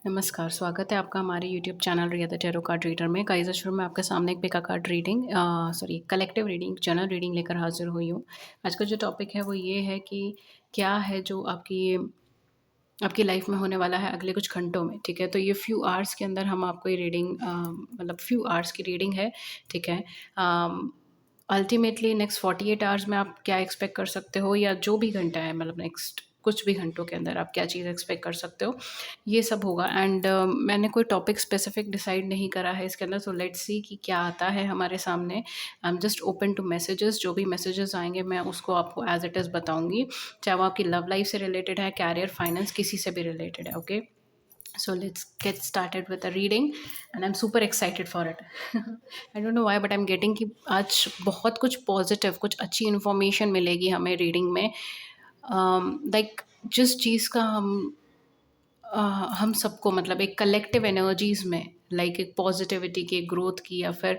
नमस्कार, स्वागत है आपका हमारे YouTube channel Riya the tarot card reader में। गाइस शुरू में आपके सामने एक pick a card reading sorry collective reading general reading लेकर हाजिर हुई हूँ। आज का जो टॉपिक है वो ये है कि क्या है जो आपकी आपकी लाइफ में होने वाला है अगले कुछ घंटों में, ठीक है? तो ये फ्यू आवर्स के अंदर हम आपको ये रीडिंग मतलब फ्यू आवर्स की रीडिंग है, ठीक है? अल्टीमेटली नेक्स्ट 48 आवर्स में आप क्या एक्सपेक्ट कर सकते हो या जो भी घंटा है मतलब नेक्स्ट कुछ भी घंटों के अंदर आप क्या चीज़ एक्सपेक्ट कर सकते हो, ये सब होगा। एंड मैंने कोई टॉपिक स्पेसिफिक डिसाइड नहीं करा है इसके अंदर, सो लेट्स सी कि क्या आता है हमारे सामने। I am just open to messages, जो भी मैसेजेस आएंगे मैं उसको आपको एज इट इज़ बताऊंगी, चाहे वो आपकी लव लाइफ से रिलेटेड है, कैरियर, फाइनेंस, किसी से भी रिलेटेड है। Okay, so let's get started with the reading and I'm super excited for it. I don't know why but I'm getting कि आज बहुत कुछ पॉजिटिव, कुछ अच्छी इन्फॉर्मेशन मिलेगी हमें रीडिंग में। लाइक जिस चीज़ का हम सबको मतलब एक कलेक्टिव एनर्जीज में, लाइक एक पॉजिटिविटी की, ग्रोथ की, या फिर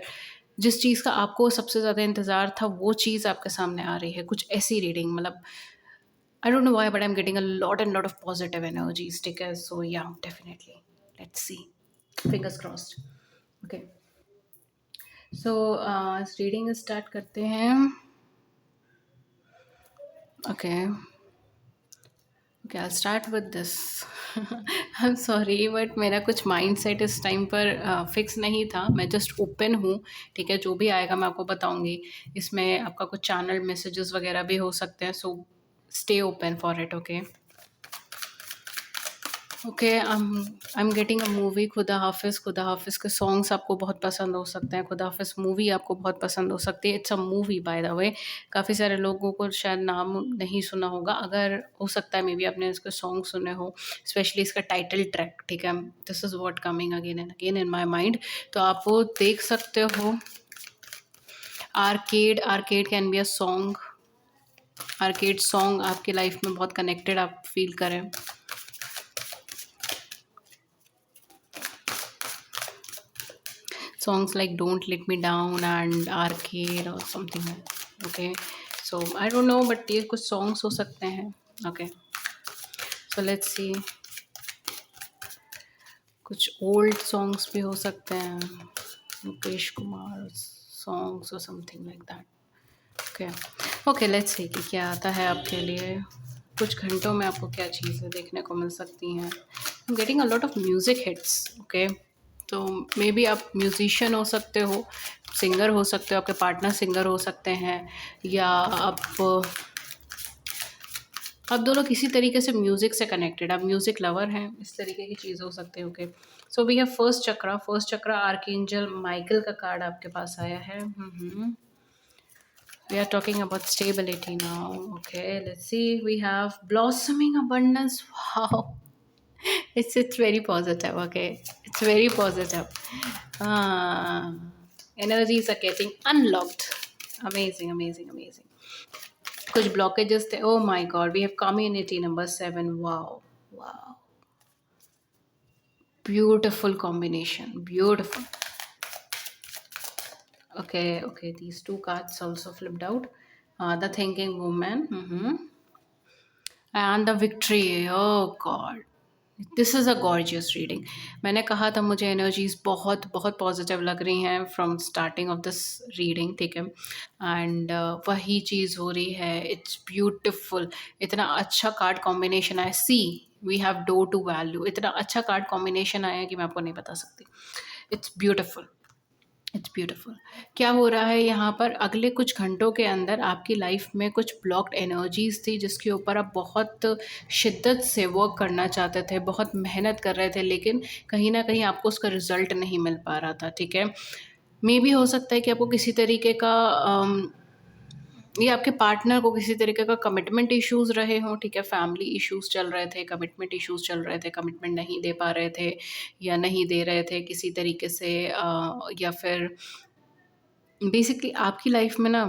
जिस चीज़ का आपको सबसे ज़्यादा इंतज़ार था वो चीज़ आपके सामने आ रही है, कुछ ऐसी रीडिंग मतलब I don't know why, but I'm getting a lot and lot of positive energies, ठीक है? So yeah, definitely. Let's see. Fingers crossed. Okay. So reading start करते हैं. Okay. Okay, I'll start with this. I'm sorry, but मेरा कुछ mind set इस time पर fix नहीं था। मैं जस्ट ओपन हूँ, ठीक है? जो भी आएगा मैं आपको बताऊँगी। इसमें आपका कुछ चैनल मैसेजेस वगैरह भी हो सकते हैं, so stay open for it. Okay okay, I am getting a movie, खुदा हाफिज़। खुदा हाफिज़ के सॉन्ग्स आपको बहुत पसंद हो सकते हैं, खुदा हाफिज़ मूवी आपको बहुत पसंद हो सकती है। It's a movie by the way. काफ़ी सारे लोगों को शायद नाम नहीं सुना होगा, अगर हो सकता है मे बी आपने इसके सॉन्ग सुने हो, स्पेशली इसका टाइटल ट्रैक, ठीक है? This is what coming again and again in my mind. तो आप वो देख सकते हो। Arcade, arcade can be a song. Arcade song आपकी लाइफ में बहुत कनेक्टेड आप फील करें। Songs like Don't Let Me Down and Arcade or something like that. Okay, so I don't know but ये कुछ songs हो सकते हैं. Okay, so let's see. कुछ old songs भी हो सकते हैं, Mukesh Kumar songs or something like that. Okay, okay, let's see कि क्या आता है आपके लिए। कुछ घंटों में आपको क्या चीज़ें देखने को मिल सकती हैं। I'm getting a lot of music hits. Okay, तो मे बी आप म्यूज़िशियन हो सकते हो, सिंगर हो सकते हो, आपके पार्टनर सिंगर हो सकते हैं, या आप दोनों किसी तरीके से म्यूज़िक से कनेक्टेड, आप म्यूज़िक लवर हैं, इस तरीके की चीज़ हो सकती है। Okay, so we have first chakra. First chakra archangel Michael का कार्ड आपके पास आया है। We are talking about stability now. Okay, let's see. We have blossoming abundance. Wow. It's very positive. Okay, it's very positive. Ah, energies are getting unlocked. Amazing, amazing, amazing. कुछ blockages थे. Oh my God, we have community number 7. Wow, wow. Beautiful combination. Beautiful. Okay, okay. These two cards also flipped out. The thinking woman. And the victory. Oh God. This is a gorgeous reading. मैंने कहा था मुझे energies बहुत बहुत positive लग रही हैं from starting of this reading, ठीक है? एंड वही चीज़ हो रही है। It's beautiful. इतना अच्छा कार्ड कॉम्बिनेशन आया। See, we have door to value. इतना अच्छा कार्ड कॉम्बिनेशन आया कि मैं आपको नहीं बता सकती। It's beautiful, it's beautiful. क्या हो रहा है यहाँ पर, अगले कुछ घंटों के अंदर आपकी लाइफ में कुछ ब्लॉक्ड एनर्जीज थी जिसके ऊपर आप बहुत शिद्दत से वर्क करना चाहते थे, बहुत मेहनत कर रहे थे, लेकिन कहीं ना कहीं आपको उसका रिजल्ट नहीं मिल पा रहा था, ठीक है? मे भी हो सकता है कि आपको किसी तरीके का ये आपके पार्टनर को किसी तरीके का कमिटमेंट इश्यूज़ रहे हों, ठीक है? फैमिली इश्यूज़ चल रहे थे, कमिटमेंट इश्यूज़ चल रहे थे, कमिटमेंट नहीं दे पा रहे थे या नहीं दे रहे थे किसी तरीके से, या फिर बेसिकली आपकी लाइफ में ना,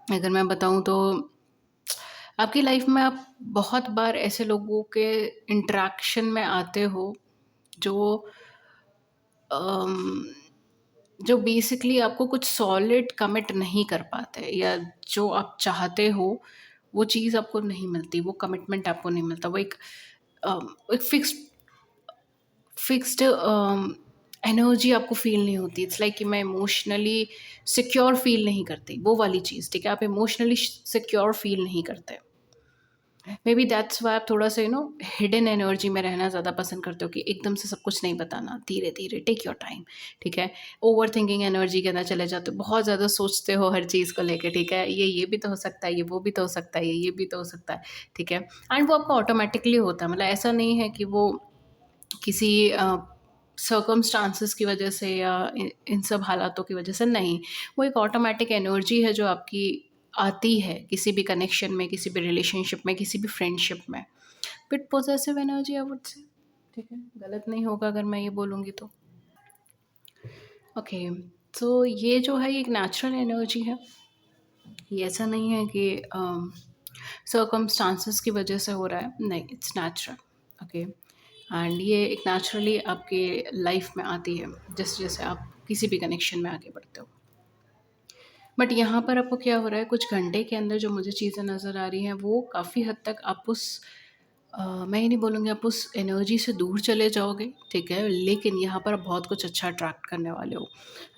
अगर मैं बताऊँ तो आपकी लाइफ में आप बहुत बार ऐसे लोगों के इंटरेक्शन में आते हो जो अम, जो बेसिकली आपको कुछ सॉलिड कमिट नहीं कर पाते, या जो आप चाहते हो वो चीज़ आपको नहीं मिलती, वो कमिटमेंट आपको नहीं मिलता, वो एक फिक्स्ड फिक्स्ड एनर्जी आपको फ़ील नहीं होती। इट्स लाइक कि मैं इमोशनली सिक्योर फ़ील नहीं करती, वो वाली चीज़, ठीक है? आप इमोशनली सिक्योर फ़ील नहीं करते। मे बी दैट्स व्हाई आप थोड़ा-सा हिडन एनर्जी में रहना ज़्यादा पसंद करते हो कि एकदम से सब कुछ नहीं बताना, धीरे-धीरे टेक योर टाइम, ठीक है? ओवरथिंकिंग एनर्जी के अंदर चले जाते हो, बहुत ज़्यादा सोचते हो हर चीज़ को लेके, ठीक है? ये भी तो हो सकता है, ये वो भी तो हो सकता है, ये भी तो हो सकता है, ठीक है? एंड वो आपका ऑटोमैटिकली होता है, मतलब ऐसा नहीं है कि वो किसी सर्कमस्टांसेस की वजह से या इन सब हालातों की वजह से नहीं, वो एक ऑटोमेटिक एनर्जी है जो आपकी आती है किसी भी कनेक्शन में, किसी भी रिलेशनशिप में, किसी भी फ्रेंडशिप में। But possessive energy I would say, ठीक है, गलत नहीं होगा अगर मैं ये बोलूँगी तो। ओके, तो ये जो है ये एक नेचुरल एनर्जी है। ये ऐसा नहीं है कि सर्कमस्टांसेस की वजह से हो रहा है, नहीं, इट्स नेचुरल। ओके, एंड ये एक नेचुरली आपके लाइफ में आती है जैसे जैसे आप किसी भी कनेक्शन में आगे बढ़ते हो। बट यहाँ पर आपको क्या हो रहा है, कुछ घंटे के अंदर जो मुझे चीज़ें नज़र आ रही हैं वो काफ़ी हद तक आप उस मैं ये नहीं बोलूँगी आप उस एनर्जी से दूर चले जाओगे, ठीक है? लेकिन यहाँ पर आप बहुत कुछ अच्छा अट्रैक्ट करने वाले हो।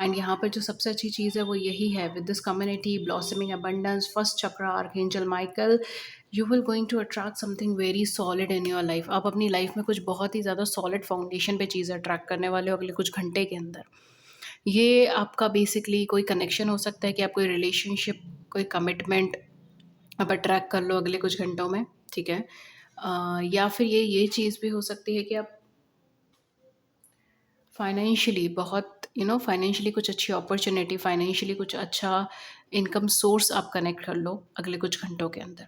एंड यहाँ पर जो सबसे अच्छी चीज़ है वो यही है, with this community blossoming abundance first chakra archangel Michael, you will going to attract something very solid in your life. आप अपनी लाइफ में कुछ बहुत ही ज़्यादा सॉलिड फाउंडेशन पे चीज़ें अट्रैक्ट करने वाले हो अगले कुछ घंटे के अंदर। ये आपका बेसिकली कोई कनेक्शन हो सकता है कि आप कोई रिलेशनशिप, कोई कमिटमेंट आप अट्रैक्ट कर लो अगले कुछ घंटों में, ठीक है? या फिर ये चीज़ भी हो सकती है कि आप फाइनेंशियली बहुत फाइनेंशियली कुछ अच्छी अपॉर्च्युनिटी, फाइनेंशियली कुछ अच्छा इनकम सोर्स आप कनेक्ट कर लो अगले कुछ घंटों के अंदर।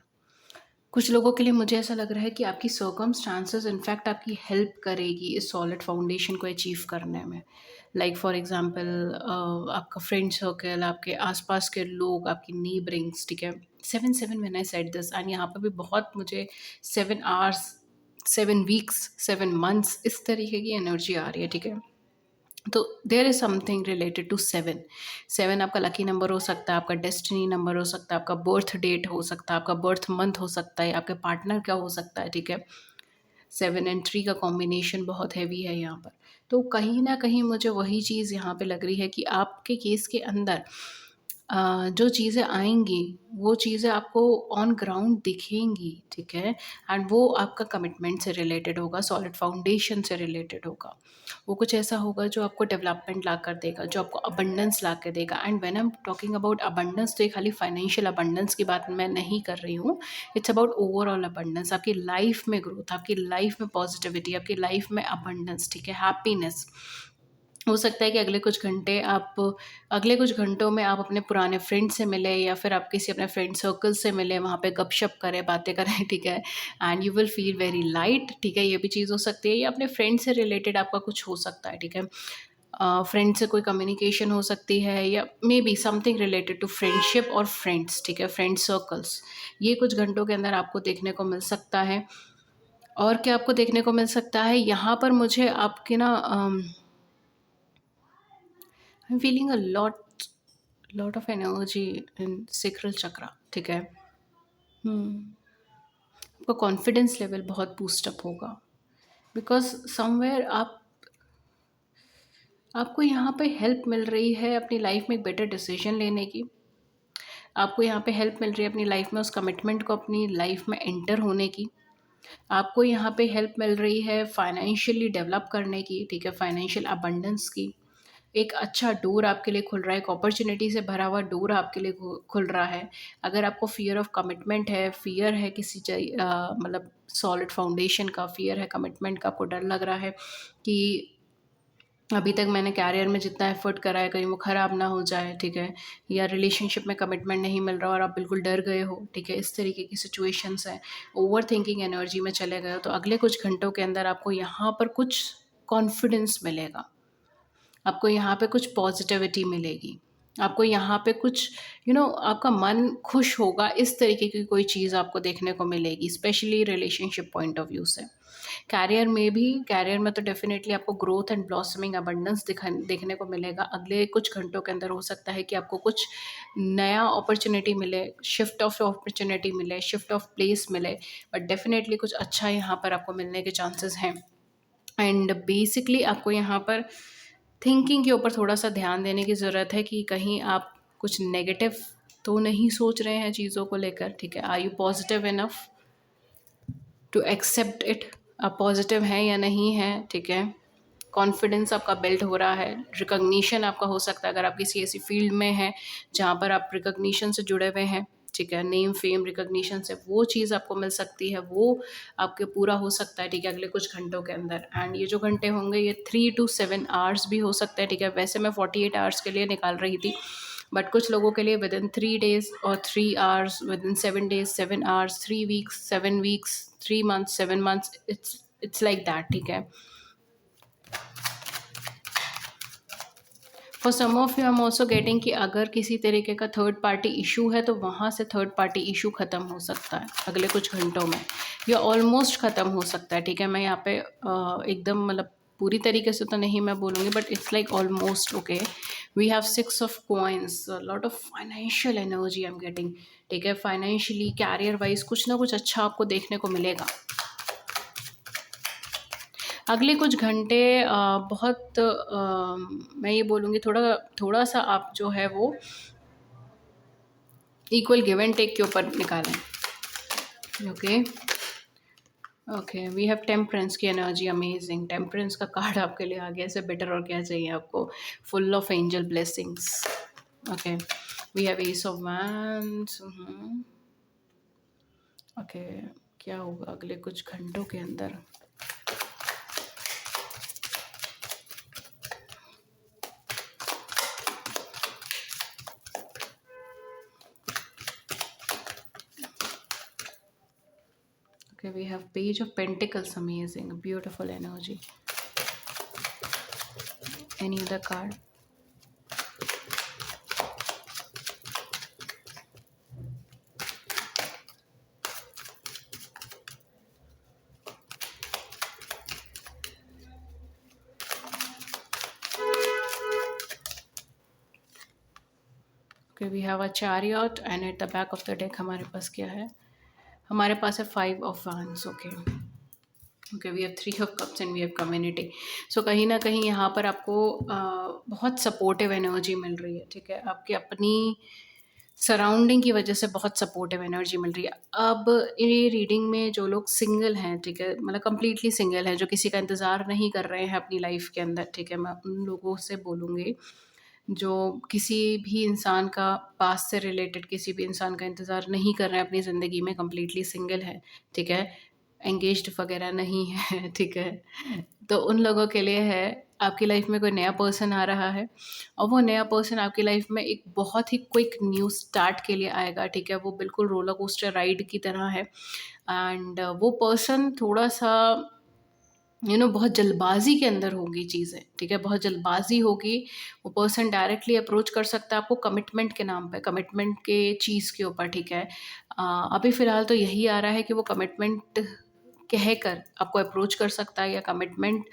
कुछ लोगों के लिए मुझे ऐसा लग रहा है कि आपकी सर्कमस्टांसेस इनफैक्ट आपकी हेल्प करेगी इस सॉलिड फाउंडेशन को अचीव करने में। लाइक फॉर एग्जांपल आपका फ्रेंड सर्कल, आपके आसपास के लोग, आपकी नीबरिंग्स, ठीक है? 7-7 when I said this, and यहाँ पे भी बहुत मुझे 7 आवर्स, 7 वीक्स, 7 मंथ्स इस तरीके की एनर्जी आ रही है, ठीक है? तो there is something related to 7। 7 आपका लकी नंबर हो सकता है, आपका डेस्टिनी नंबर हो सकता है, आपका बर्थ डेट हो सकता है, आपका बर्थ मंथ हो सकता है, आपके पार्टनर का हो सकता है, ठीक है? 7 एंड 3 का कॉम्बिनेशन बहुत हेवी है यहाँ पर। तो कहीं न कहीं मुझे वही चीज़ यहाँ पे लग रही है कि आपके केस के अंदर जो चीज़ें आएँगी, वो चीज़ें आपको ऑन ग्राउंड दिखेंगी, ठीक है? एंड वो आपका कमिटमेंट से रिलेटेड होगा, सॉलिड फाउंडेशन से रिलेटेड होगा। वो कुछ ऐसा होगा जो आपको डेवलपमेंट ला कर देगा, जो आपको अबंडेंस ला के देगा। And when I am talking about abundance, तो ये खाली फाइनेंशियल अबंडेंस की बात मैं नहीं कर रही हूँ। इट्स अबाउट ओवरऑल अबंडेंस, आपकी लाइफ में ग्रोथ, आपकी लाइफ में पॉजिटिविटी, आपकी लाइफ में अबंडेंस, ठीक है? हैप्पीनेस। हो सकता है कि अगले कुछ घंटों में आप अपने पुराने फ्रेंड से मिले या फिर आप किसी अपने फ्रेंड सर्कल से मिले, वहाँ पे गपशप करें, बातें करें, ठीक है? And you will feel very light, ठीक है? ये भी चीज़ हो सकती है, या अपने फ्रेंड से रिलेटेड आपका कुछ हो सकता है, ठीक है? फ्रेंड से कोई कम्युनिकेशन हो सकती है, या may be something related to friendship और फ्रेंड्स, ठीक है? फ्रेंड सर्कल्स, ये कुछ घंटों के अंदर आपको देखने को मिल सकता है। और क्या आपको देखने को मिल सकता है, यहाँ पर मुझे आपके ना I am feeling a lot of energy in sacral chakra, ठीक है? हुँ, आपका कॉन्फिडेंस लेवल बहुत बूस्ट अप होगा, बिकॉज़ समव्हेयर आपको यहाँ पे हेल्प मिल रही है अपनी लाइफ़ में एक बेटर डिसीज़न लेने की। आपको यहाँ पे हेल्प मिल रही है अपनी लाइफ़ में उस कमिटमेंट को अपनी लाइफ़ में एंटर होने की। आपको यहाँ पे हेल्प मिल रही है फाइनेंशियली डेवलप करने की, ठीक है? फाइनेंशियल अबंडेंस की। एक अच्छा डोर आपके लिए खुल रहा है, एक अपॉर्च्युनिटी से भरा हुआ डोर आपके लिए खुल रहा है। अगर आपको फ़ियर ऑफ कमिटमेंट है, फ़ियर है मतलब सॉलिड फाउंडेशन का, फ़ियर है कमिटमेंट का, आपको डर लग रहा है कि अभी तक मैंने करियर में जितना एफ़र्ट करा है कहीं वो ख़राब ना हो जाए, ठीक है? या रिलेशनशिप में कमिटमेंट नहीं मिल रहा और आप बिल्कुल डर गए हो, ठीक है? इस तरीके की सिचुएशंस हैं। ओवरथिंकिंग एनर्जी में चले गए हो, तो अगले कुछ घंटों के अंदर आपको यहाँ पर कुछ कॉन्फिडेंस मिलेगा। आपको यहाँ पे कुछ पॉज़िटिविटी मिलेगी। आपको यहाँ पे कुछ आपका मन खुश होगा, इस तरीके की कोई चीज़ आपको देखने को मिलेगी, specially relationship point of view से। करियर में तो डेफ़िनेटली आपको ग्रोथ एंड ब्लॉसमिंग अबंडेंस देखने को मिलेगा। अगले कुछ घंटों के अंदर हो सकता है कि आपको कुछ नया अपॉर्च्युनिटी मिले, शिफ्ट ऑफ अपॉर्च्युनिटी मिले, शिफ्ट ऑफ प्लेस मिले, बट डेफ़िनेटली कुछ अच्छा यहाँ पर आपको मिलने के चांसेस हैं। एंड बेसिकली आपको यहाँ पर थिंकिंग के ऊपर थोड़ा-सा ध्यान देने की ज़रूरत है कि कहीं आप कुछ नेगेटिव तो नहीं सोच रहे हैं चीज़ों को लेकर, ठीक है? Are you positive enough to accept it? आप पॉज़िटिव हैं या नहीं हैं, ठीक है? कॉन्फिडेंस आपका बिल्ड हो रहा है, रिकॉग्निशन आपका हो सकता है अगर आप किसी ऐसी फील्ड में हैं जहाँ पर आप रिकॉग्निशन से जुड़े हुए हैं, ठीक है? नेम, फेम, रिकॉग्निशन से वो चीज़ आपको मिल सकती है, वो आपके पूरा हो सकता है, ठीक है? अगले कुछ घंटों के अंदर। एंड ये जो घंटे होंगे ये 3 टू 7 आवर्स भी हो सकते हैं, ठीक है? वैसे मैं 48 आवर्स के लिए निकाल रही थी, बट कुछ लोगों के लिए विदिन 3 डेज़ और 3 hours, within 7 days 7 hours, 3 weeks 7 weeks, 3 months 7 months, it's like that, ठीक है? For some of you I am also getting कि अगर किसी तरीके का थर्ड पार्टी इशू है तो वहाँ से थर्ड पार्टी इशू ख़त्म हो सकता है अगले कुछ घंटों में, या ऑलमोस्ट ख़त्म हो सकता है, ठीक है? मैं यहाँ पे एकदम मतलब पूरी तरीके से तो नहीं मैं बोलूँगी, but it's like almost okay. We have 6 of coins, lot of financial energy I am getting, ठीक है? फाइनेंशियली, कैरियर वाइज कुछ ना कुछ अच्छा आपको देखने को मिलेगा अगले कुछ घंटे। बहुत मैं ये बोलूँगी थोड़ा-सा आप जो है वो इक्वल गिव एंड टेक के ऊपर निकालें। Okay, okay, we have temperance की एनर्जी, अमेजिंग। टेम्परेंस का कार्ड आपके लिए आ गया, इससे बेटर और क्या चाहिए आपको? Full of angel blessings. Okay, we have ace of wands. Okay, क्या होगा अगले कुछ घंटों के अंदर? Okay, we have Page of Pentacles, amazing, beautiful energy. Any other card? Okay, we have a Chariot and at the back of the deck हमारे पास क्या है? हमारे पास है 5 of Wands, okay. Okay, we have 3 of cups and we have community. So कहीं न कहीं यहाँ पर आपको बहुत सपोर्टिव एनर्जी मिल रही है, ठीक है? आपकी अपनी सराउंडिंग की वजह से बहुत सपोर्टिव एनर्जी मिल रही है। अब ये रीडिंग में जो लोग सिंगल हैं, ठीक है? मतलब कंप्लीटली सिंगल हैं, जो किसी का इंतज़ार नहीं कर रहे हैं अपनी लाइफ़ के अंदर, ठीक है? मैं उन लोगों से बोलूँगी, जो किसी भी इंसान का पास्ट से रिलेटेड किसी भी इंसान का इंतज़ार नहीं कर रहे हैं अपनी ज़िंदगी में, कंप्लीटली सिंगल है, ठीक है? एंगेज्ड वगैरह नहीं है, ठीक है? तो उन लोगों के लिए है, आपकी लाइफ़ में कोई नया पर्सन आ रहा है और वो नया पर्सन आपकी लाइफ़ में एक बहुत ही क्विक न्यू स्टार्ट के लिए आएगा, ठीक है? वो बिल्कुल रोलर कोस्टर राइड की तरह है एंड वो पर्सन थोड़ा-सा बहुत जल्दबाज़ी के अंदर होंगी चीज़ें, ठीक है? बहुत जल्दबाज़ी होगी, वो पर्सन डायरेक्टली अप्रोच कर सकता है आपको कमिटमेंट के नाम पे, कमिटमेंट के चीज़ के ऊपर, ठीक है? अभी फ़िलहाल तो यही आ रहा है कि वो कमिटमेंट कहकर आपको अप्रोच कर सकता है या कमिटमेंट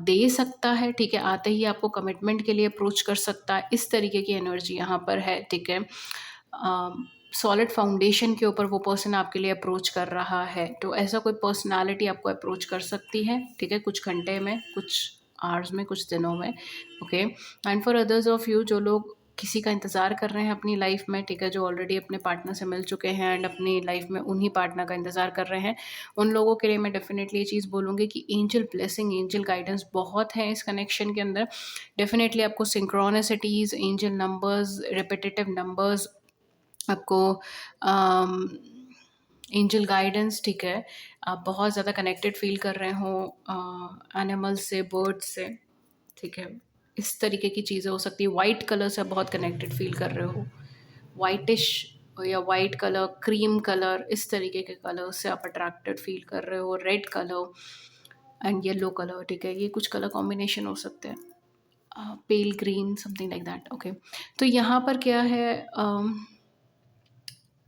दे सकता है, ठीक है? आते ही आपको कमिटमेंट के लिए अप्रोच कर सकता है, इस तरीके की एनर्जी यहाँ पर है, ठीक है? सॉलिड फाउंडेशन के ऊपर वो पर्सन आपके लिए अप्रोच कर रहा है, तो ऐसा कोई पर्सनैलिटी आपको अप्रोच कर सकती है, ठीक है? कुछ घंटे में, कुछ आवर्स में, कुछ दिनों में, okay? And for others of you जो लोग किसी का इंतज़ार कर रहे हैं अपनी लाइफ़ में, ठीक है? जो ऑलरेडी अपने पार्टनर से मिल चुके हैं एंड अपनी लाइफ़ में उन्हीं पार्टनर का इंतज़ार कर रहे हैं, उन लोगों के लिए मैं डेफ़िनेटली ये चीज़ बोलूँगी कि एंजल ब्लेसिंग, एंजल गाइडेंस बहुत है इस कनेक्शन के अंदर। डेफ़िनेटली आपको synchronicities, angel numbers, repetitive numbers, आपको एंजल गाइडेंस, ठीक है? आप बहुत ज़्यादा कनेक्टेड फ़ील कर रहे हो एनिमल्स से, बर्ड्स से, ठीक है? इस तरीके की चीज़ें हो सकती है। वाइट कलर से आप बहुत कनेक्टेड फ़ील कर रहे हो। व्हाइटिश या वाइट कलर, क्रीम कलर, इस तरीके के कलर से आप अट्रैक्टेड फ़ील कर रहे हो। Red colour and yellow colour, ठीक है? ये कुछ कलर कॉम्बिनेशन हो सकते हैं। Pale green, something like that, okay? तो यहाँ पर क्या है,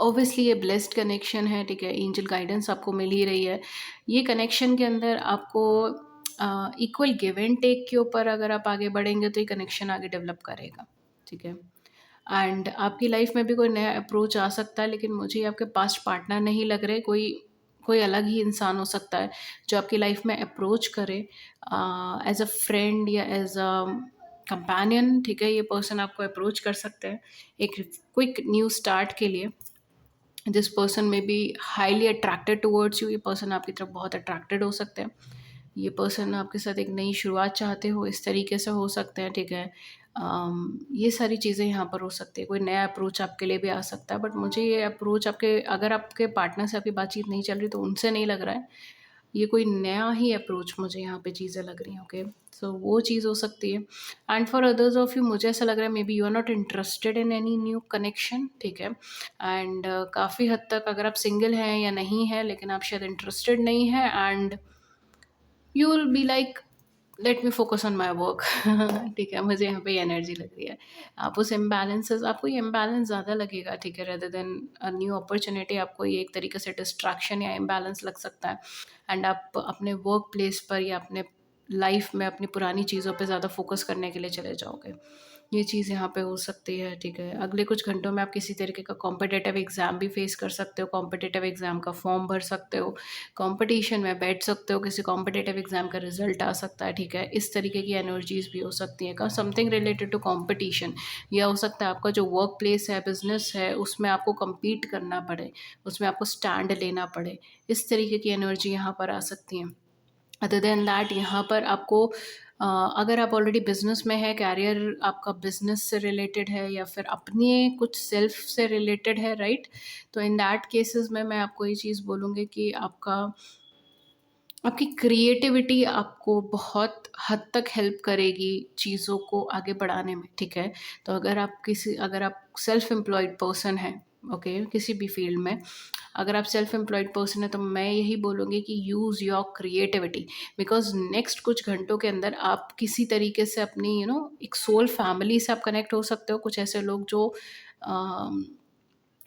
ऑब्वियसली ये ब्लेस्ड कनेक्शन है, ठीक है? एंजल गाइडेंस आपको मिल ही रही है। ये कनेक्शन के अंदर आपको इक्वल गिव एंड टेक के ऊपर अगर आप आगे बढ़ेंगे तो ये कनेक्शन आगे डेवलप करेगा, ठीक है? एंड आपकी लाइफ में भी कोई नया अप्रोच आ सकता है, लेकिन मुझे आपके पास्ट पार्टनर नहीं लग रहे, कोई कोई अलग ही इंसान हो सकता है जो आपकी लाइफ में अप्रोच करे एज अ फ्रेंड या एज अ कंपेनियन, ठीक है। ये पर्सन आपको अप्रोच कर सकते हैं एक क्विक न्यू स्टार्ट के लिए। दिस पर्सन में be highly attracted towards you, ये पर्सन आपकी तरफ बहुत अट्रैक्टेड हो सकते हैं। ये पर्सन आपके साथ एक नई शुरुआत चाहते हो, इस तरीके से हो सकते हैं, ठीक है। ये सारी चीज़ें यहाँ पर हो सकती है। कोई नया अप्रोच आपके लिए भी आ सकता है, बट मुझे ये अप्रोच आपके, अगर आपके पार्टनर से आपकी बातचीत नहीं चल रही तो उनसे नहीं लग रहा है, ये कोई नया ही अप्रोच मुझे यहाँ पे चीज़ें लग रही हैं, ओके। सो वो चीज़ हो सकती है। And for others of you मुझे ऐसा लग रहा है may be you are not interested in any new connection, ठीक है। एंड काफ़ी हद तक अगर आप सिंगल हैं या नहीं हैं, लेकिन आप शायद इंटरेस्टेड नहीं हैं, and you will be like let me focus on my work. ठीक है, मुझे यहाँ पे ये एनर्जी लग रही है। आप उस इम्बैलेंसेस, आपको ये इम्बैलेंस ज़्यादा लगेगा, ठीक है, rather than a new opportunity. आपको ये एक तरीके से डिस्ट्रैक्शन या इम्बैलेंस लग सकता है। एंड आप अपने वर्क प्लेस पर या अपने लाइफ में अपनी पुरानी चीज़ों पे ज़्यादा फोकस करने के लिए चले जाओगे। ये चीज़ यहाँ पे हो सकती है, ठीक है। अगले कुछ घंटों में आप किसी तरीके का कॉम्पिटिटिव एग्ज़ाम भी फेस कर सकते हो, कॉम्पिटिटिव एग्ज़ाम का फॉर्म भर सकते हो, कंपटीशन में बैठ सकते हो, किसी कॉम्पिटिटिव एग्ज़ाम का रिजल्ट आ सकता है, ठीक है। इस तरीके की एनर्जीज़ भी हो सकती हैं, का समथिंग रिलेटेड टू कंपटीशन। या हो सकता है आपका जो वर्क प्लेस है, बिजनेस है, उसमें आपको compete करना पड़े, उसमें आपको स्टैंड लेना पड़े। इस तरीके की एनर्जी यहाँ पर आ सकती है। अदर देन दैट यहाँ पर आपको अगर आप ऑलरेडी बिजनेस में है, कैरियर आपका बिजनेस से रिलेटेड है या फिर अपने कुछ सेल्फ से रिलेटेड है, राइट। तो इन दैट केसेस में मैं आपको ये चीज़ बोलूँगी कि आपकी क्रिएटिविटी आपको बहुत हद तक हेल्प करेगी चीज़ों को आगे बढ़ाने में, ठीक है। तो अगर आप सेल्फ एम्प्लॉयड पर्सन हैं, ओके, किसी भी फील्ड में, अगर आप सेल्फ एम्प्लॉयड पर्सन है तो मैं यही बोलूँगी कि use your creativity. Because next कुछ घंटों के अंदर आप किसी तरीके से अपनी एक सोल फैमिली से आप कनेक्ट हो सकते हो। कुछ ऐसे लोग अम,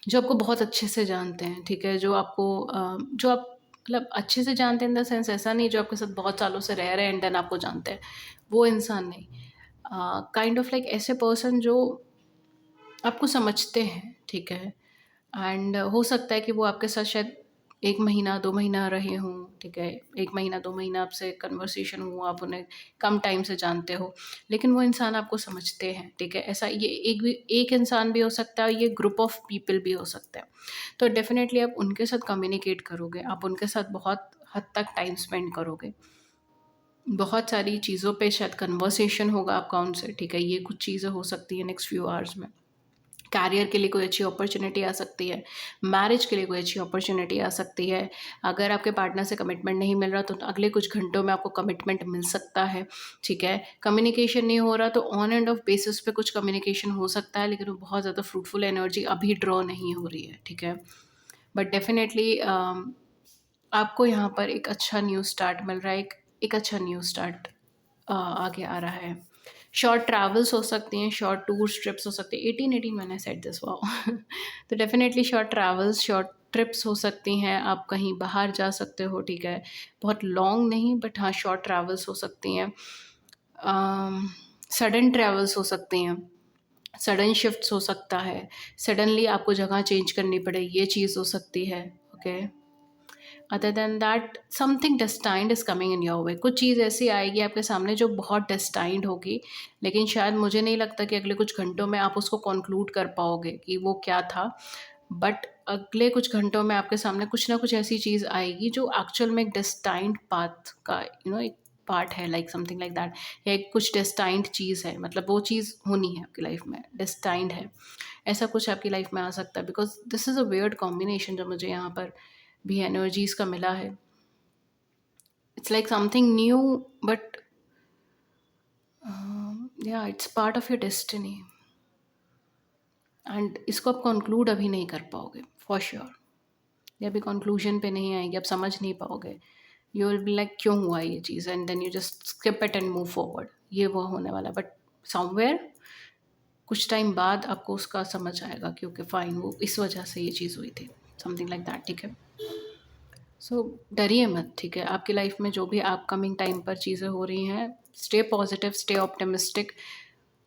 जो आपको बहुत अच्छे से जानते हैं, ठीक है, जो आप मतलब अच्छे से जानते हैं इन द सेंस, ऐसा नहीं जो आपके साथ बहुत सालों से रह रहे हैं एंड देन आपको जानते हैं, वो इंसान नहीं। काइंड ऑफ लाइक ऐसे पर्सन जो आपको समझते हैं, ठीक है। एंड हो सकता है कि वो आपके साथ शायद 1 महीना, 2 महीना रहे हों, ठीक है। 1 महीना, 2 महीना आपसे कन्वर्सेशन हुआ, आप उन्हें कम टाइम से जानते हो, लेकिन वो इंसान आपको समझते हैं, ठीक है। ऐसा ये एक इंसान भी हो सकता है, ये ग्रुप ऑफ पीपल भी हो सकते हैं। तो डेफ़िनेटली आप उनके साथ कम्युनिकेट करोगे, आप उनके साथ बहुत हद तक टाइम स्पेंड करोगे। बहुत सारी चीज़ों पे शायद कन्वर्सेशन होगा आपका उनसे, ठीक है। ये कुछ चीज़ें हो सकती हैं नेक्स्ट फ्यू आवर्स में। कैरियर के लिए कोई अच्छी अपॉर्चुनिटी आ सकती है, मैरिज के लिए कोई अच्छी अपॉर्चुनिटी आ सकती है। अगर आपके पार्टनर से कमिटमेंट नहीं मिल रहा तो अगले कुछ घंटों में आपको कमिटमेंट मिल सकता है, ठीक है। कम्युनिकेशन नहीं हो रहा तो ऑन एंड ऑफ बेसिस पे कुछ कम्युनिकेशन हो सकता है, लेकिन वो बहुत ज़्यादा फ्रूटफुल एनर्जी अभी ड्रॉ नहीं हो रही है, ठीक है। बट डेफ़िनेटली आपको यहाँ पर एक अच्छा न्यू स्टार्ट मिल रहा है, एक अच्छा न्यू स्टार्ट आगे आ रहा है। शॉर्ट ट्रैवल्स हो सकती हैं, शॉर्ट टूर्स, ट्रिप्स हो सकती हैं। 18 मैंने सेट दिस, वाओ। तो definitely short travels, short trips हो सकती हैं, आप कहीं बाहर जा सकते हो, ठीक है। बहुत लॉन्ग नहीं, बट हाँ, शॉर्ट ट्रैवल्स हो सकती हैं। सडन ट्रैवल्स हो सकती हैं, सडन शिफ्ट्स हो सकता है, सडनली आपको जगह चेंज करनी पड़े, ये चीज़ हो सकती है, okay. Other than that something destined is coming in your way. कुछ चीज़ ऐसी आएगी आपके सामने जो बहुत डेस्टाइन्ड होगी, लेकिन शायद मुझे नहीं लगता कि अगले कुछ घंटों में आप उसको कॉन्क्लूड कर पाओगे कि वो क्या था। बट अगले कुछ घंटों में आपके सामने कुछ ना कुछ ऐसी चीज़ आएगी जो एक्चुअल में एक डेस्टाइन्ड पाथ का एक पार्ट है, लाइक समथिंग लाइक दैट। या एक कुछ डेस्टाइन्ड चीज़ है, मतलब वो चीज़ होनी है आपकी लाइफ में, डेस्टाइन्ड है। ऐसा कुछ आपकी लाइफ में आ सकता है, because this is a weird combination जो मुझे यहाँ पर भी एनर्जीज़ का मिला है। It's like something new, but या it's part of your destiny, and इसको आप कंक्लूड अभी नहीं कर पाओगे फॉर श्योर। ये अभी कंक्लूजन पे नहीं आएगी, आप समझ नहीं पाओगे। यू विल बी लाइक क्यों हुआ ये चीज़, and then you just skip it and move forward. ये वो होने वाला है, बट समवेयर कुछ टाइम बाद आपको उसका समझ आएगा कि ओके फाइन, वो इस वजह से ये चीज़ हुई थी, समथिंग लाइक दैट, ठीक है। सो डरिए मत, ठीक है। आपकी लाइफ में जो भी अपकमिंग टाइम पर चीज़ें हो रही हैं, स्टे पॉजिटिव, स्टे ऑप्टिमिस्टिक,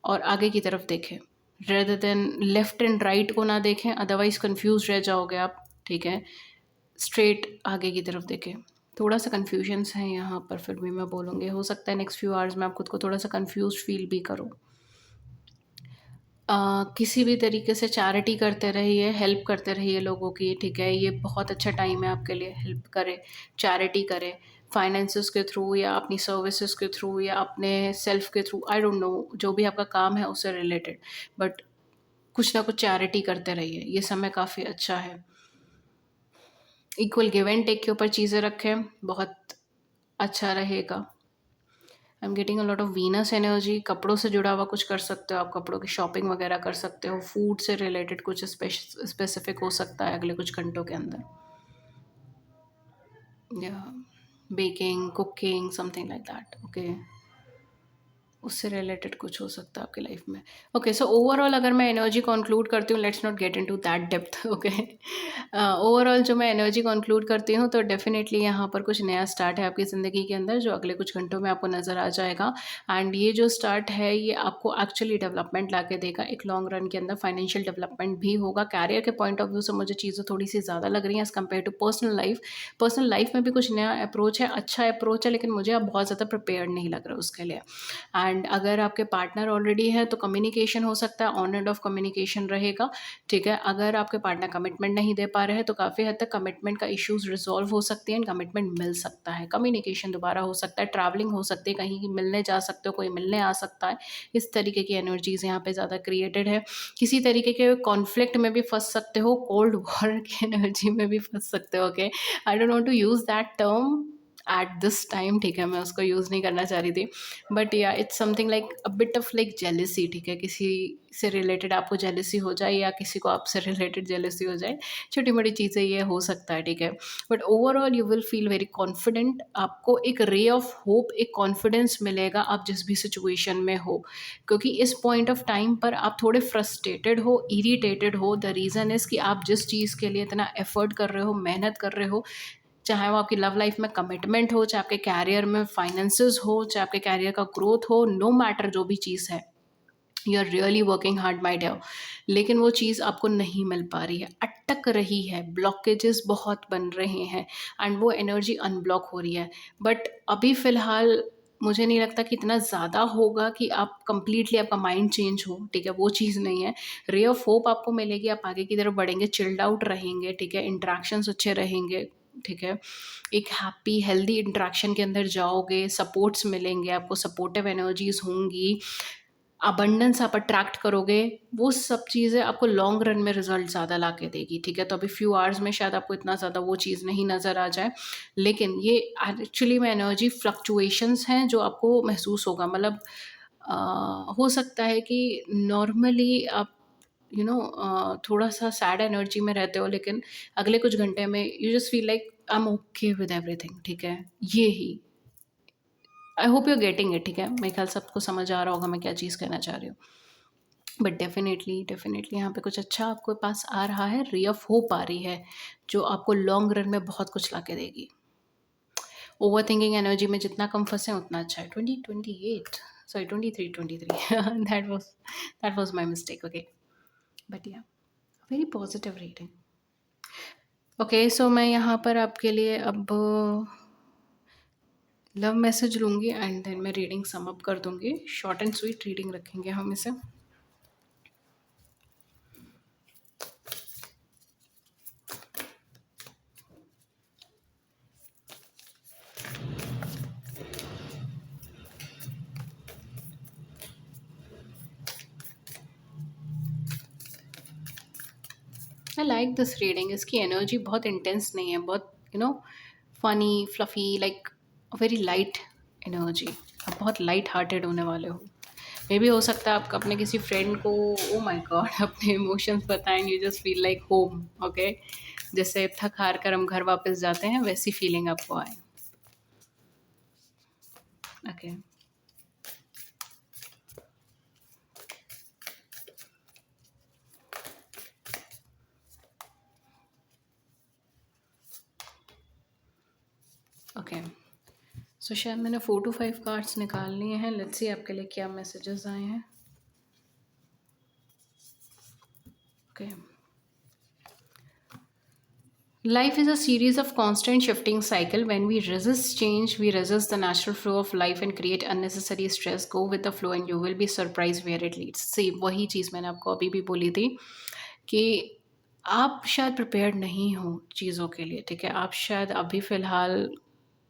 और आगे की तरफ देखें, rather than left and right को ना देखें, अदरवाइज कंफ्यूज रह जाओगे आप, ठीक है। स्ट्रेट आगे की तरफ देखें। थोड़ा सा कन्फ्यूजन्स हैं यहाँ पर, फिर भी मैं बोलूँगी हो सकता है नेक्स्ट फ्यू आवर्स में आप खुद को थोड़ा सा कन्फ्यूज फील भी करो। किसी भी तरीके से चैरिटी करते रहिए, हेल्प करते रहिए लोगों की, ठीक है? ये बहुत अच्छा टाइम है आपके लिए, हेल्प करें, चैरिटी करें, फाइनेंसेस के थ्रू या अपनी सर्विसेज के थ्रू या अपने सेल्फ के थ्रू, आई डोंट नो, जो भी आपका काम है उससे रिलेटेड, बट कुछ ना कुछ चैरिटी करते रहिए, ये समय काफ़ी अच्छा है। इक्वल गिव एंड टेक के ऊपर चीज़ें रखें, बहुत अच्छा रहेगा। आई am getting a lot of Venus energy. कपड़ों से जुड़ा हुआ कुछ कर सकते हो आप, कपड़ों की शॉपिंग वगैरह कर सकते हो, फूड से रिलेटेड कुछ स्पेसिफिक हो सकता है अगले कुछ घंटों के अंदर, या baking, cooking, something like that, okay? उससे रिलेटेड कुछ हो सकता है आपकी लाइफ में। ओके, सो ओवरऑल अगर मैं एनर्जी कंक्लूड करती हूँ, let's not get into that depth, okay? Overall जो मैं एनर्जी कंक्लूड करती हूँ तो डेफिनेटली यहाँ पर कुछ नया स्टार्ट है आपकी ज़िंदगी के अंदर जो अगले कुछ घंटों में आपको नज़र आ जाएगा। एंड ये जो स्टार्ट है ये आपको एक्चुअली डेवलपमेंट ला के देगा, एक लॉन्ग रन के अंदर फाइनेंशियल डेवलपमेंट भी होगा। कैरियर के पॉइंट ऑफ व्यू से मुझे चीज़ें थोड़ी सी ज़्यादा लग रही हैं as compare to personal life. Personal life में भी कुछ नया अप्रोच है, अच्छा अप्रोच है, लेकिन मुझे अब बहुत ज़्यादा प्रिपेयर्ड नहीं लग रहा उसके लिए। एंड अगर आपके पार्टनर ऑलरेडी है तो कम्युनिकेशन हो सकता है, ऑन एंड ऑफ कम्युनिकेशन रहेगा, ठीक है? अगर आपके पार्टनर कमिटमेंट नहीं दे पा रहे हैं तो काफ़ी हद तक कमिटमेंट का इश्यूज रिजॉल्व हो सकते हैं, कमिटमेंट मिल सकता है, कम्युनिकेशन दोबारा हो सकता है, ट्रैवलिंग हो सकती है, कहीं मिलने जा सकते हो, कोई मिलने आ सकता है। इस तरीके की एनर्जीज यहाँ पे ज़्यादा क्रिएटेड है। किसी तरीके के कॉन्फ्लिक्ट में भी फंस सकते हो, कोल्ड वॉर की एनर्जी में भी फंस सकते हो, okay? I don't want to use that term at this time, ठीक है? मैं उसको यूज़ नहीं करना चाह रही थी, बट या it's something like a bit of like jealousy, ठीक है? किसी से रिलेटेड आपको जेलसी हो जाए या किसी को आपसे रिलेटेड जेलसी हो जाए, छोटी मोटी चीज़ें ये हो सकता है, ठीक है? But overall you will feel very confident, आपको एक रे ऑफ होप, एक कॉन्फिडेंस मिलेगा आप जिस भी सिचुएशन में हो, क्योंकि इस पॉइंट ऑफ टाइम पर आप थोड़े फ्रस्ट्रेटेड हो, इरिटेटेड हो। द रीज़न इज़ कि आप जिस चीज़ के लिए इतना एफर्ट कर रहे हो, मेहनत कर रहे हो, चाहे वो आपकी लव लाइफ में कमिटमेंट हो, चाहे आपके कैरियर में फाइनेंसेस हो, चाहे आपके कैरियर का ग्रोथ हो, नो मैटर जो भी चीज़ है, you are really working hard my dear, लेकिन वो चीज़ आपको नहीं मिल पा रही है, अटक रही है, ब्लॉकेजेस बहुत बन रहे हैं एंड वो एनर्जी अनब्लॉक हो रही है। बट अभी फ़िलहाल मुझे नहीं लगता कि इतना ज़्यादा होगा कि आप कंप्लीटली आपका माइंड चेंज हो, ठीक है? वो चीज़ नहीं है। रे ऑफ होप आपको मिलेगी, आप आगे की तरफ बढ़ेंगे, चिल्ड आउट रहेंगे, ठीक है? इंटरेक्शंस अच्छे रहेंगे, ठीक है? एक हैप्पी हेल्दी इंटरेक्शन के अंदर जाओगे, सपोर्ट्स मिलेंगे आपको, सपोर्टिव एनर्जीज़ होंगी, अबंडेंस आप अट्रैक्ट करोगे, वो सब चीज़ें आपको लॉन्ग रन में रिज़ल्ट ज़्यादा ला के देगी, ठीक है? तो अभी फ्यू आवर्स में शायद आपको इतना ज़्यादा वो चीज़ नहीं नज़र आ जाए, लेकिन ये एक्चुअली में एनर्जी फ्लक्चुएशंस हैं जो आपको महसूस होगा। मतलब हो सकता है कि नॉर्मली आप थोड़ा-सा सैड एनर्जी में रहते हो, लेकिन अगले कुछ घंटे में you just feel like I am okay with everything, ठीक है? ये ही। I hope you are getting it, ठीक है? मेरे ख्याल से सबको समझ आ रहा होगा मैं क्या चीज़ कहना चाह रही हूँ। बट डेफ़िनेटली, डेफ़िनेटली यहाँ पे कुछ अच्छा आपके पास आ रहा है, रे ऑफ होप आ रही है, जो आपको लॉन्ग रन में बहुत कुछ ला के देगी। ओवरथिंकिंग एनर्जी में जितना कम फँसे उतना अच्छा है। 2028 sorry 23 that was my mistake, okay. But या वेरी पॉज़िटिव रीडिंग। ओके, सो मैं यहाँ पर आपके लिए अब लव मैसेज लूँगी एंड देन मैं रीडिंग सम अप कर दूँगी। शॉर्ट एंड स्वीट रीडिंग रखेंगे हम इसे। आई लाइक दिस रीडिंग, इसकी एनर्जी बहुत इंटेंस नहीं है, बहुत funny, fluffy, like very light energy. आप बहुत लाइट हार्टेड होने वाले हो। मे बी हो सकता है आप अपने किसी फ्रेंड को ओह माय गॉड अपने इमोशंस बताएँ, you just feel like home, okay? जैसे थक-हार कर हम घर वापस जाते हैं, वैसी फीलिंग आपको आए, ओके? ओके, सो शायद मैंने 4 टू 5 कार्ड्स निकाल लिए हैं। लेट्स सी आपके लिए क्या मैसेजेस आए हैं, okay? Life is a series of constant shifting cycle. When we resist change, we resist the natural flow of life and create unnecessary stress. Go with the flow and you will be surprised where it leads. See, वही चीज़ मैंने आपको अभी भी बोली थी कि आप शायद प्रिपेयर्ड नहीं हो चीज़ों के लिए, ठीक है? आप शायद अभी फ़िलहाल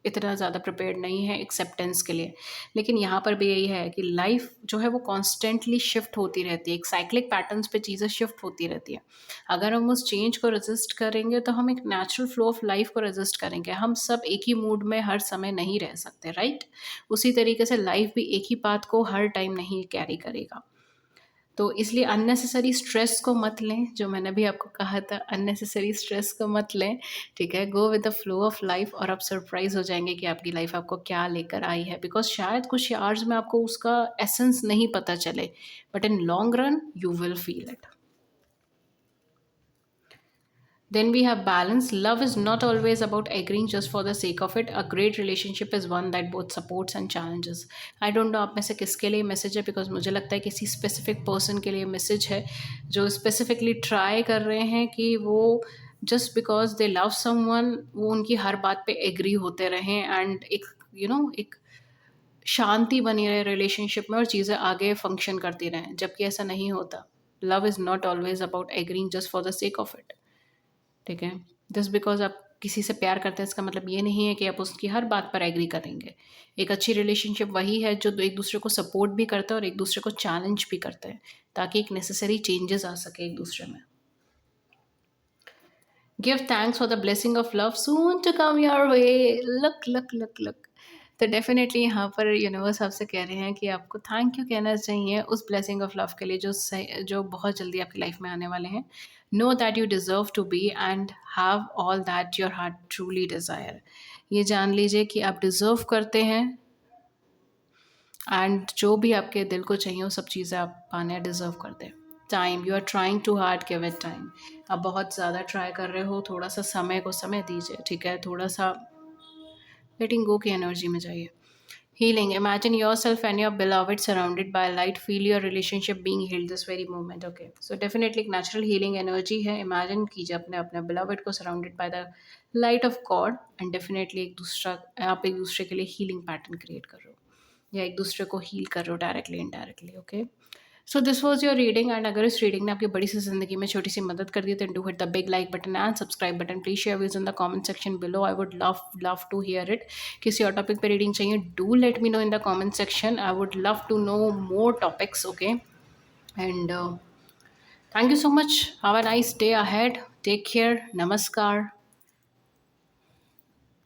इतना ज़्यादा प्रिपेयर्ड नहीं है एक्सेप्टेंस के लिए। लेकिन यहाँ पर भी यही है कि लाइफ़ जो है वो कॉन्स्टेंटली शिफ्ट होती रहती है, एक साइक्लिक पैटर्न्स पे चीज़ें शिफ्ट होती रहती हैं। अगर हम उस चेंज को रेज़िस्ट करेंगे तो हम एक नेचुरल फ्लो ऑफ लाइफ़ को रेज़िस्ट करेंगे। हम सब एक ही मूड में हर समय नहीं रह सकते, राइट? उसी तरीके से लाइफ़ भी एक ही पाथ को हर टाइम नहीं कैरी करेगा। तो इसलिए अननेसेसरी स्ट्रेस को मत लें, जो मैंने भी आपको कहा था अननेसेसरी स्ट्रेस को मत लें, ठीक है? Go with the flow of life और आप सरप्राइज़ हो जाएँगे कि आपकी लाइफ आपको क्या लेकर आई है। बिकॉज़ शायद कुछ आवर्स में आपको उसका एसेंस नहीं पता चले, but in long run you will feel it. Then we have balance. Love is not always about agreeing just for the sake of it. A great relationship is one that both supports and challenges. I don't know आप में से किसके लिए message है, because मुझे लगता है किसी स्पेसिफिक पर्सन के लिए मैसेज है जो स्पेसिफिकली ट्राई कर रहे हैं कि वो just because they love someone वो उनकी हर बात पे एग्री होते रहें एंड एक एक शांति बनी रहे रिलेशनशिप में और चीज़ें आगे फंक्शन करती रहें, जबकि ऐसा नहीं होता। Love is not always about agreeing just for the sake of it, ठीक है? जस्ट बिकॉज़ आप किसी से प्यार करते हैं इसका मतलब ये नहीं है कि आप उसकी हर बात पर एग्री करेंगे। एक अच्छी रिलेशनशिप वही है जो एक दूसरे को सपोर्ट भी करता है और एक दूसरे को चैलेंज भी करते हैं, ताकि एक नेसेसरी चेंजेस आ सके एक दूसरे में। Give thanks for the blessing of love soon to come your way. Luck luck luck luck. तो डेफिनेटली यहाँ पर यूनिवर्स आपसे कह रहे हैं कि आपको थैंक यू कहना चाहिए उस ब्लेसिंग ऑफ लव के लिए जो बहुत जल्दी आपकी लाइफ में आने वाले हैं। Know that you deserve to be and have all that your heart truly desire. ये जान लीजिए कि आप डिज़र्व करते हैं एंड जो भी आपके दिल को चाहिए वो सब चीज़ें आप पाने डिज़र्व करते हैं। Time, you are trying too hard, give it time. आप बहुत ज़्यादा ट्राई कर रहे हो, थोड़ा सा समय को समय दीजिए, ठीक है? थोड़ा सा लेटिंग गो की एनर्जी में जाइए। Healing, imagine yourself and your beloved surrounded by light, feel your relationship being healed this very moment. Okay, so definitely एक नेचुरल हीलिंग एनर्जी है। इमेजिन कीजिए अपने अपने बिलवड को surrounded by the light of God and definitely आप एक दूसरे के लिए हीलिंग पैटर्न क्रिएट कर रहे हो या एक दूसरे को हील कर रहे हो directly indirectly. Okay, so this was your reading and अगर इस रीडिंग ने आपकी बड़ी सी ज़िंदगी में छोटी सी मदद कर दी तो do hit the big like button and subscribe button. Please share views in the comment section below, I would love love to hear it. किसी और टॉपिक पे रीडिंग चाहिए, do let me know in the comment section, I would love to know more topics. Okay, and thank you so much, have a nice day ahead, take care, नमस्कार।